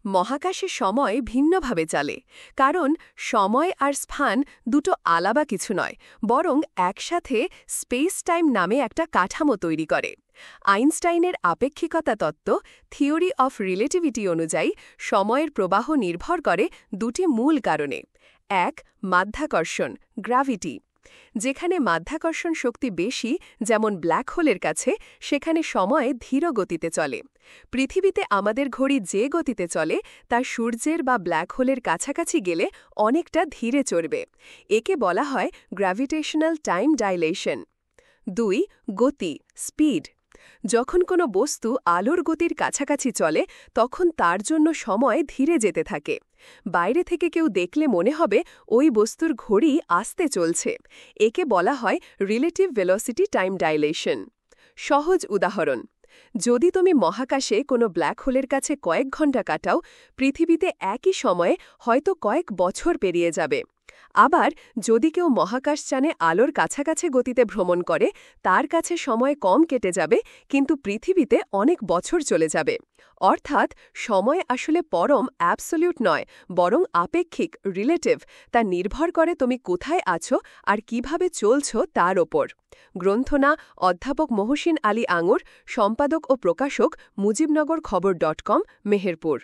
মহাকাশে সময় ভিন্নভাবে চলে, কারণ সময় আর স্থান দুটো আলাদা কিছু নয়, বরং একসাথে স্পেস টাইম নামে একটা কাঠামো তৈরি করে। আইনস্টাইনের আপেক্ষিকতা তত্ত্ব, থিওরি অফ রিলেটিভিটি অনুযায়ী সময়ের প্রবাহ নির্ভর করে দুটি মূল কারণে। এক, মাধ্যাকর্ষণ, গ্র্যাভিটি। যেখানে মাধ্যাকর্ষণ শক্তি বেশি, যেমন ব্ল্যাক হোলের কাছে, সেখানে সময় ধীর গতিতে চলে। পৃথিবীতে আমাদের ঘড়ি যে গতিতে চলে তা সূর্যের বা ব্ল্যাক হোলের কাছাকাছি গেলে অনেকটা ধীরে চলবে। একে বলা হয় গ্র্যাভিটেশনাল টাইম ডাইলেশন। ২, গতি, স্পিড। যখন কোনো বস্তু আলোর গতির কাছাকাছি চলে তখন তার জন্য সময় ধীরে যেতে থাকে। বাইরে থেকে কেউ দেখলে মনে হবে ওই বস্তুর ঘড়ি আস্তে চলছে। একে বলা হয় রিলেটিভ ভেলোসিটি টাইম ডাইলেশন। সহজ উদাহরণ: যদি তুমি মহাকাশে কোনো ব্ল্যাক হোলের কাছে কয়েক ঘন্টা কাটাও, পৃথিবীতে একই সময়ে হয়তো কয়েক বছর পেরিয়ে যাবে। আবার যদি কেউ মহাকাশযানে আলোর কাছাকাছি গতিতে ভ্রমণ করে, তার কাছে সময় কম কেটে যাবে, কিন্তু পৃথিবীতে অনেক বছর চলে যাবে। অর্থাৎ সময় আসলে পরম অ্যাবসলিউট নয়, বরং আপেক্ষিক, রিলেটিভ। তা নির্ভর করে তুমি কোথায় আছো আর কিভাবে চলছো তার ওপর। গ্রন্থনা: অধ্যাপক মহসিন আলী আঙুর, সম্পাদক ও প্রকাশক মুজিবনগর খবর.com, মেহেরপুর।